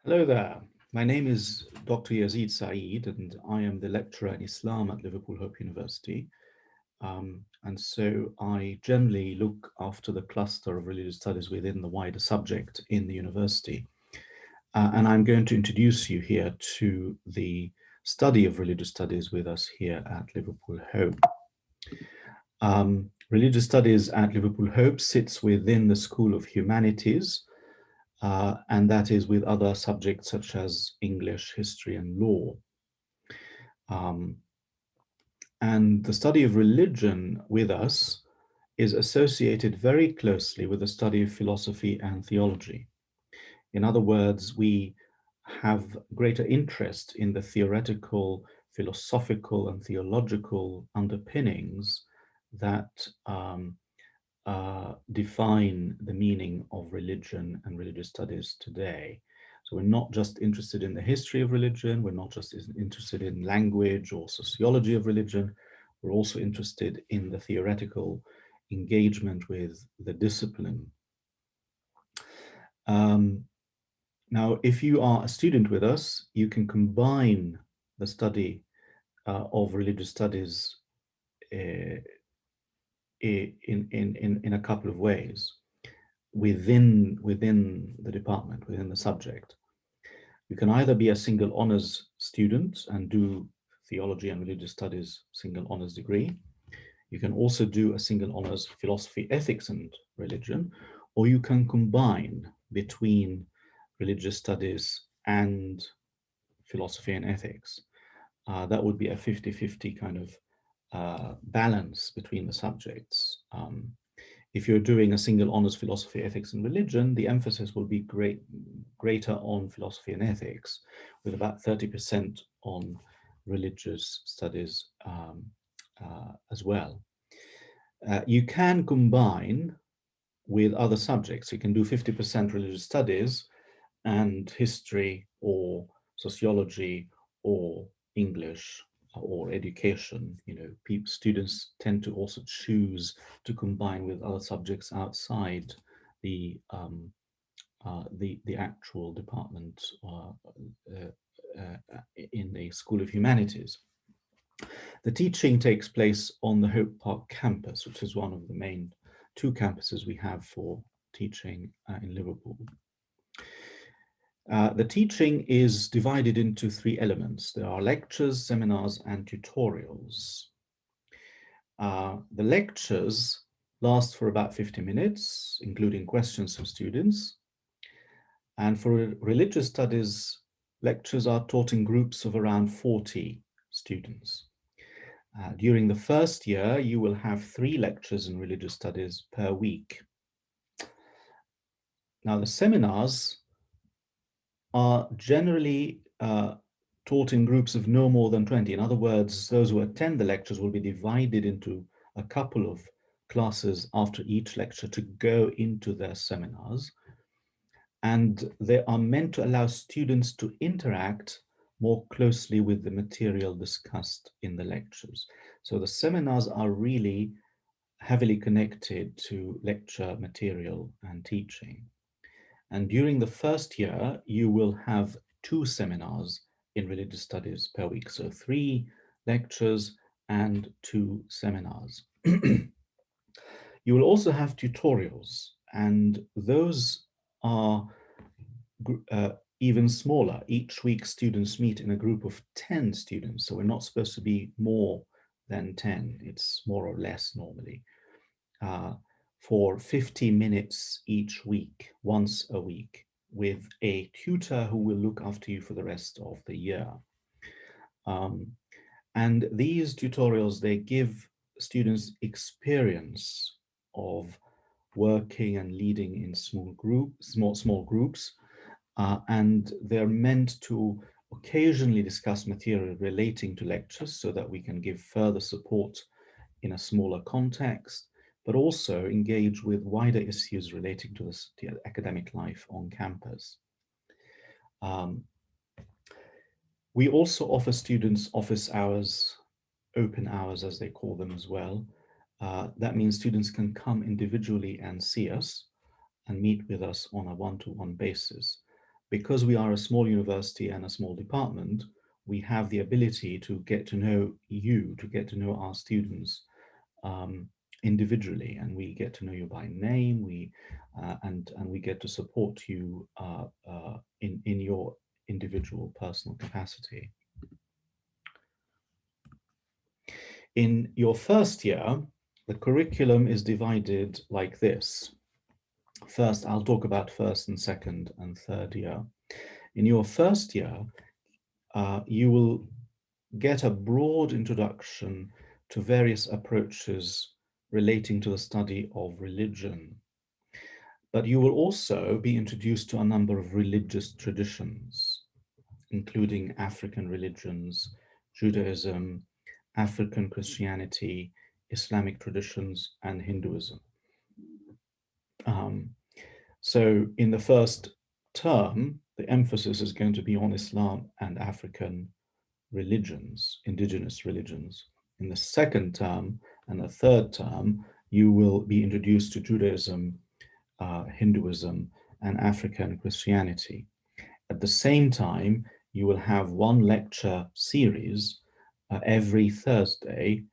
Hello there. My name is Dr. Yazid Saeed, and I am the lecturer in Islam at Liverpool Hope University. And so I generally look after the cluster of religious studies within the wider subject in the university. And I'm going to introduce you here to the study of religious studies with us here at Liverpool Hope. Religious studies at Liverpool Hope sits within the School of Humanities, and that is with other subjects such as English, history, and law. Um, and the study of religion with us is associated very closely with the study of philosophy and theology. In other words, we have greater interest in the theoretical, philosophical, and theological underpinnings that define the meaning of religion and religious studies today. So we're not just interested in the history of religion, we're not just interested in language or sociology of religion, we're also interested in the theoretical engagement with the discipline. Um, Now, if you are a student with us, you can combine the study of religious studies uh, in a couple of ways within the department, within the subject. You can either be a single honors student and do theology and religious studies single honors degree. You can also do a single honors philosophy, ethics, and religion, or you can combine between religious studies and philosophy and ethics. That would be a 50-50 kind of balance between the subjects. If you're doing a single honors philosophy, ethics, and religion, the emphasis will be greater on philosophy and ethics, with about 30% on religious studies as well. You can combine with other subjects. You can do 50% religious studies and history or sociology or English or education. Students tend to also choose to combine with other subjects outside the actual department in the School of Humanities. The teaching takes place on the Hope Park campus, which is one of the main two campuses we have for teaching in Liverpool. The teaching is divided into three elements. There are lectures, seminars, and tutorials. The lectures last for about 50 minutes, including questions from students. And for religious studies, lectures are taught in groups of around 40 students. During the first year, you will have 3 lectures in religious studies per week. Now, the seminars are generally taught in groups of no more than 20. In other words, those who attend the lectures will be divided into a couple of classes after each lecture to go into their seminars. And they are meant to allow students to interact more closely with the material discussed in the lectures. So the seminars are really heavily connected to lecture material and teaching. And during the first year, you will have 2 seminars in religious studies per week. So 3 lectures and 2 seminars. You will also have tutorials, and those are even smaller. Each week, students meet in a group of 10 students. So we're not supposed to be more than 10. It's more or less normally. For 50 minutes each week, once a week, with a tutor who will look after you for the rest of the year. And these tutorials, they give students experience of working and leading in small groups, and they're meant to occasionally discuss material relating to lectures so that we can give further support in a smaller context, but also engage with wider issues relating to the academic life on campus. We also offer students office hours, open hours as they call them as well. That means students can come individually and see us and meet with us on a one-to-one basis. because we are a small university and a small department, we have the ability to get to know you, to get to know our students individually, and we get to know you by name. And we get to support you in your individual personal capacity. In your first year, the curriculum is divided like this. First, I'll talk about first and second and third year. In your first year, you will get a broad introduction to various approaches relating to the study of religion. But you will also be introduced to a number of religious traditions, including African religions, Judaism, African Christianity, Islamic traditions, and Hinduism. So in the first term, the emphasis is going to be on Islam and African religions, indigenous religions. In the second term and the third term, you will be introduced to Judaism, Hinduism, and African Christianity. At the same time, you will have one lecture series every Thursday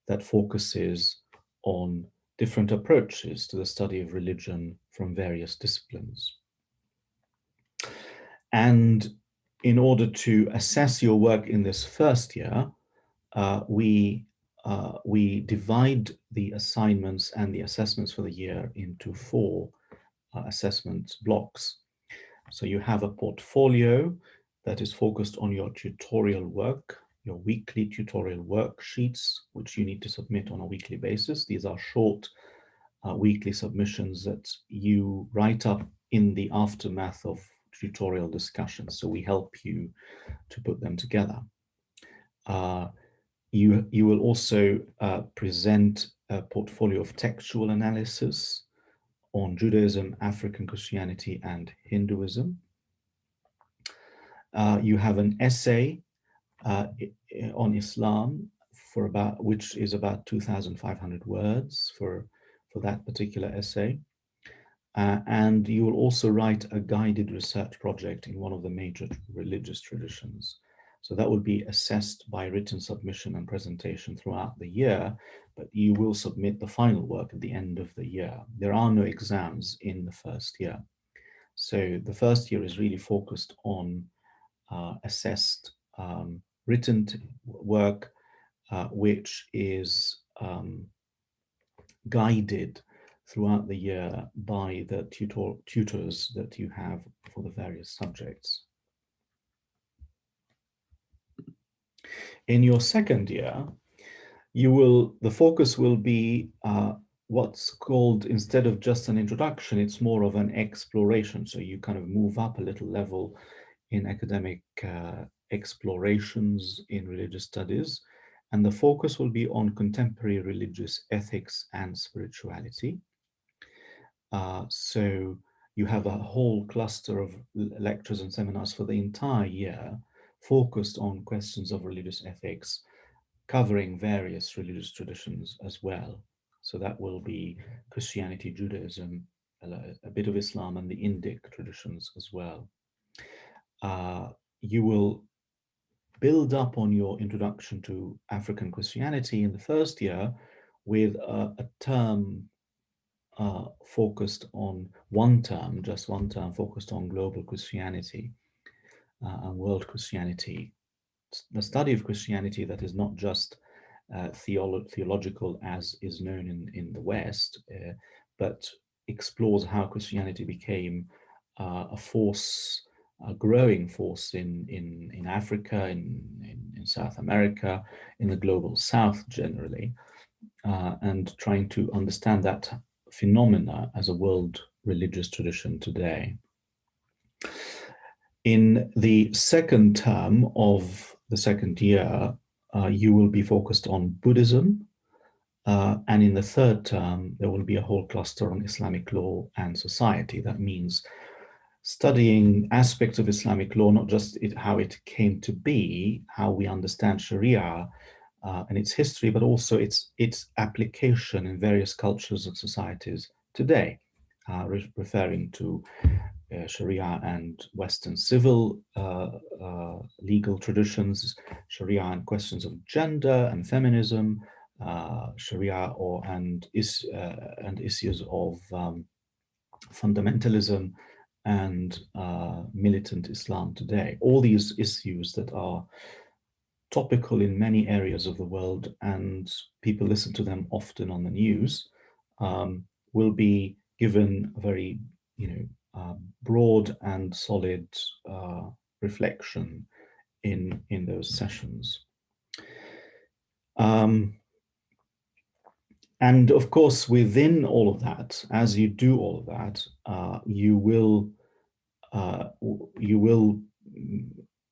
that focuses on different approaches to the study of religion from various disciplines. And in order to assess your work in this first year, we divide the assignments and the assessments for the year into 4 assessment blocks. So you have a portfolio that is focused on your tutorial work, your weekly tutorial worksheets, which you need to submit on a weekly basis. These are short weekly submissions that you write up in the aftermath of tutorial discussions. So we help you to put them together. You will also present a portfolio of textual analysis on Judaism, African Christianity, and Hinduism. You have an essay on Islam which is about 2,500 words for that particular essay. And you will also write a guided research project in one of the major religious traditions. So that will be assessed by written submission and presentation throughout the year, but you will submit the final work at the end of the year. There are no exams in the first year. So the first year is really focused on assessed written work, which is guided throughout the year by the tutors that you have for the various subjects. In your second year, the focus will be what's called, instead of just an introduction, it's more of an exploration. So you kind of move up a little level in academic explorations in religious studies. And the focus will be on contemporary religious ethics and spirituality. So you have a whole cluster of lectures and seminars for the entire year focused on questions of religious ethics, covering various religious traditions as well. So that will be Christianity, Judaism, a bit of Islam, and the Indic traditions as well. You will build up on your introduction to African Christianity in the first year with a term focused on just one term focused on global Christianity and world Christianity. The study of Christianity that is not just theological as is known in the West, but explores how Christianity became a growing force in Africa, in South America, in the global South generally, and trying to understand that phenomena as a world religious tradition today. In the second term of the second year, you will be focused on Buddhism, and in the third term, there will be a whole cluster on Islamic law and society. That means studying aspects of Islamic law, not just how it came to be, how we understand Sharia and its history, but also its application in various cultures and societies today, referring to Sharia and Western civil legal traditions, Sharia and questions of gender and feminism, Sharia and issues of fundamentalism and militant Islam today. All these issues that are topical in many areas of the world and people listen to them often on the news, will be given a very, broad and solid reflection in those sessions. And of course, within all of that, as you do all of that, you will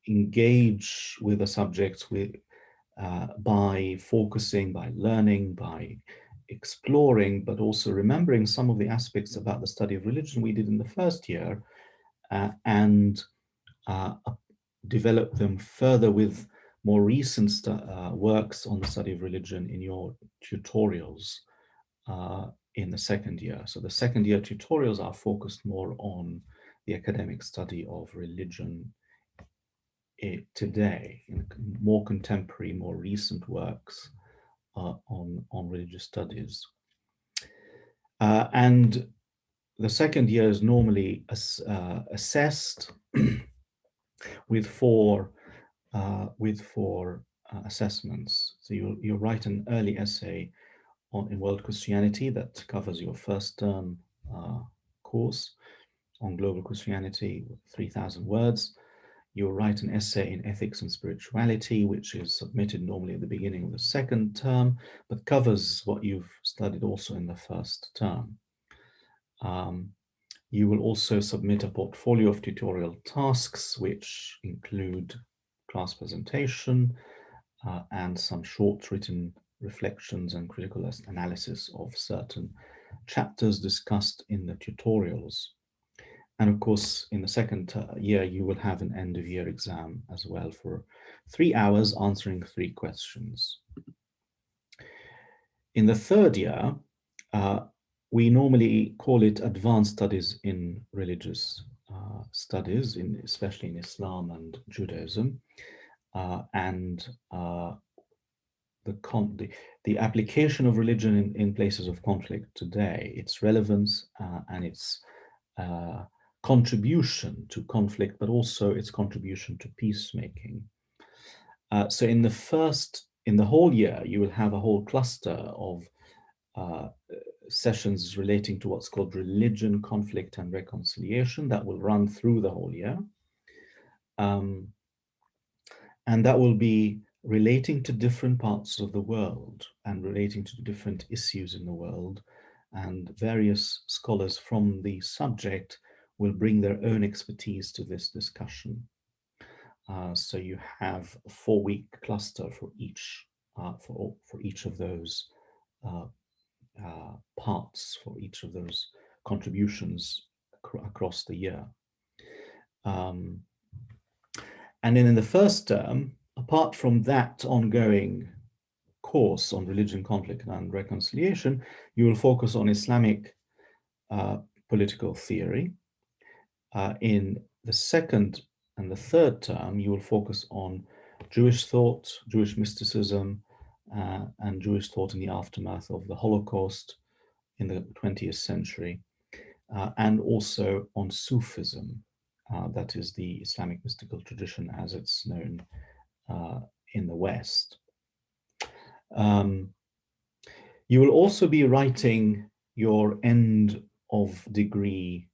engage with the subjects by focusing, by learning, by exploring, but also remembering some of the aspects about the study of religion we did in the first year, and develop them further with more recent works on the study of religion in your tutorials in the second year. So the second year tutorials are focused more on the academic study of religion today, in more contemporary, more recent works on religious studies. And the second year is normally assessed with four assessments. So you'll write an early essay in World Christianity that covers your first term course on global Christianity, 3,000 words. You'll write an essay in ethics and spirituality, which is submitted normally at the beginning of the second term, but covers what you've studied also in the first term. You will also submit a portfolio of tutorial tasks, which include class presentation and some short written reflections and critical analysis of certain chapters discussed in the tutorials. And of course, in the second year, you will have an end of year exam as well for 3 hours answering 3 questions. In the third year, we normally call it advanced studies in religious studies, especially in Islam and Judaism, and the application of religion in places of conflict today, its relevance and its contribution to conflict, but also its contribution to peacemaking. So in the whole year, you will have a whole cluster of sessions relating to what's called religion, conflict, and reconciliation that will run through the whole year. And that will be relating to different parts of the world and relating to different issues in the world. And various scholars from the subject will bring their own expertise to this discussion. So you have a 4-week cluster for each of those parts, for each of those contributions across the year. And then in the first term, apart from that ongoing course on religion, conflict, and reconciliation, you will focus on Islamic political theory. In the second and the third term, you will focus on Jewish thought, Jewish mysticism, and Jewish thought in the aftermath of the Holocaust in the 20th century, and also on Sufism, that is the Islamic mystical tradition as it's known in the West. You will also be writing your end of degree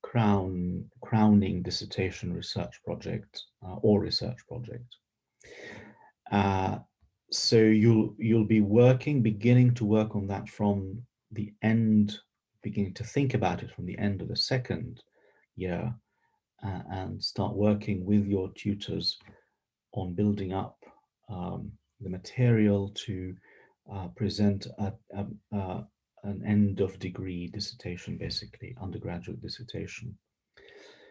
crowning dissertation research project or research project. So you'll be beginning to work on that from the end, beginning to think about it from the end of the second year, and start working with your tutors on building up the material to present an end of degree dissertation, basically undergraduate dissertation.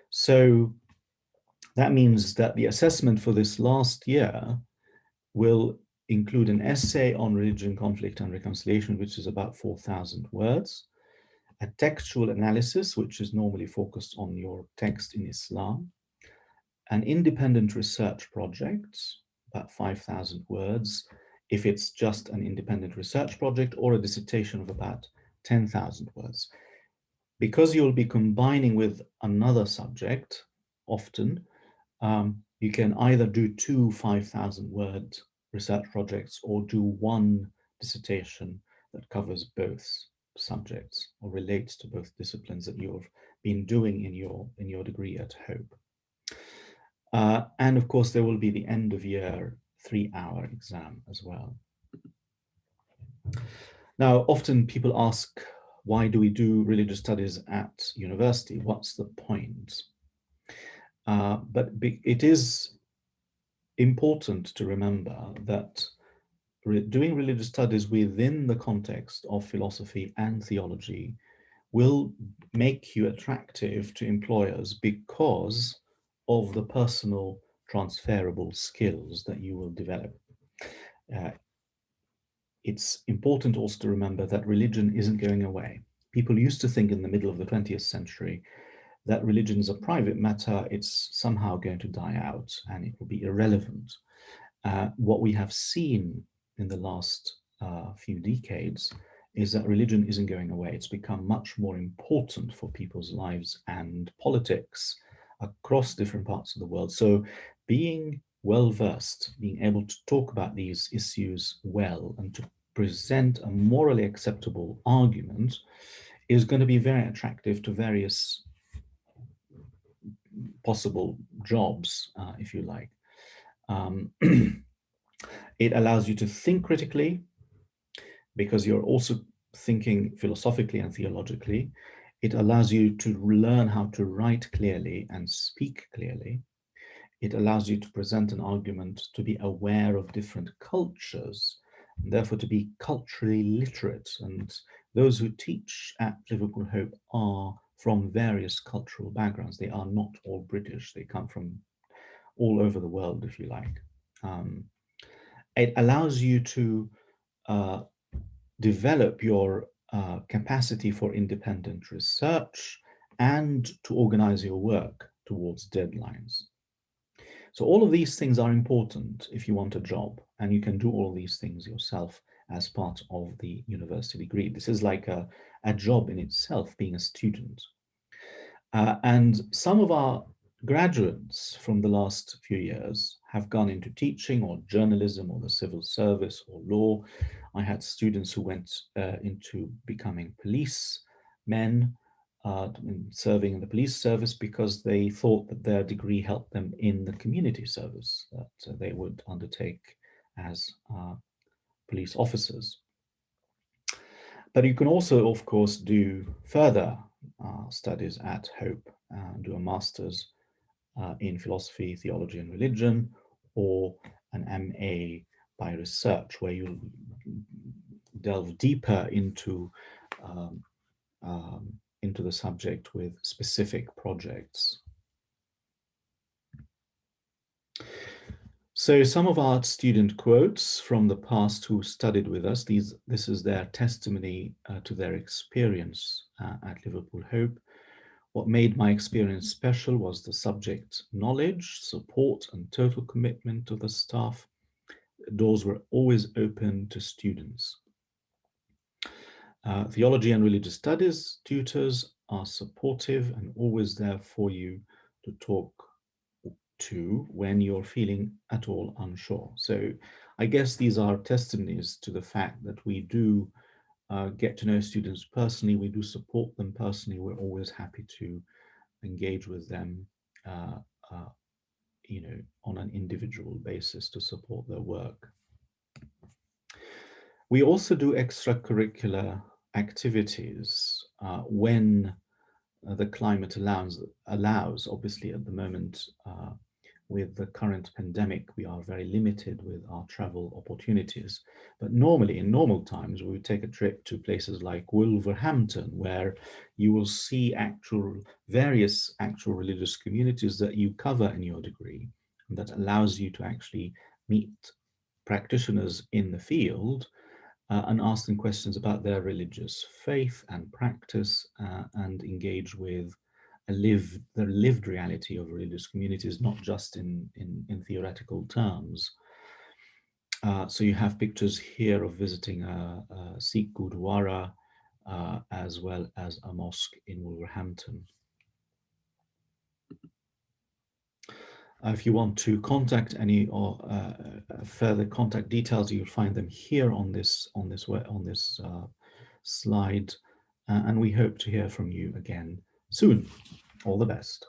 So that means that the assessment for this last year will include an essay on religion, conflict, and reconciliation, which is about 4,000 words. a textual analysis, which is normally focused on your text in Islam, an independent research project, about 5,000 words, if it's just an independent research project, or a dissertation of about 10,000 words. Because you'll be combining with another subject, often, you can either do two 5,000 word research projects or do one dissertation that covers both subjects or relates to both disciplines that you've been doing in your degree at Hope. And of course, there will be the end of year 3-hour exam as well. Now, often people ask, why do we do religious studies at university? What's the point? But it is important to remember that doing religious studies within the context of philosophy and theology will make you attractive to employers because of the personal transferable skills that you will develop. It's important also to remember that religion isn't going away. People used to think in the middle of the 20th century that religion is a private matter, it's somehow going to die out and it will be irrelevant. What we have seen in the last few decades is that religion isn't going away. It's become much more important for people's lives and politics across different parts of the world. So being well-versed, being able to talk about these issues well and to present a morally acceptable argument is going to be very attractive to various possible jobs, if you like. It allows you to think critically because you're also thinking philosophically and theologically. It allows you to learn how to write clearly and speak clearly. It allows you to present an argument, to be aware of different cultures, and therefore to be culturally literate. And those who teach at Liverpool Hope are from various cultural backgrounds. They are not all British. They come from all over the world, if you like. It allows you to develop your capacity for independent research and to organize your work towards deadlines. So all of these things are important if you want a job, and you can do all of these things yourself as part of the university degree. This is like a job in itself, being a student. And some of our graduates from the last few years have gone into teaching or journalism or the civil service or law. I had students who went into becoming policemen, serving in the police service because they thought that their degree helped them in the community service that they would undertake as police officers. But you can also, of course, do further studies at Hope, do a master's in philosophy, theology, and religion, or an MA by research, where you delve deeper into the subject with specific projects. So some of our student quotes from the past who studied with us, this is their testimony to their experience at Liverpool Hope. What made my experience special was the subject knowledge, support, and total commitment to the staff. Doors were always open to students. Theology and religious studies tutors are supportive and always there for you to talk to when you're feeling at all unsure. So I guess these are testimonies to the fact that we do get to know students personally, we do support them personally, we're always happy to engage with them on an individual basis to support their work. We also do extracurricular activities when the climate allows. Obviously, at the moment, with the current pandemic, we are very limited with our travel opportunities. But normally, in normal times, we would take a trip to places like Wolverhampton, where you will see various actual religious communities that you cover in your degree, and that allows you to actually meet practitioners in the field and ask them questions about their religious faith and practice, and engage with the lived reality of religious communities, not just in theoretical terms. So you have pictures here of visiting a Sikh Gurdwara, as well as a mosque in Wolverhampton. If you want to contact any or further contact details, you'll find them here on this slide, and we hope to hear from you again soon. All the best.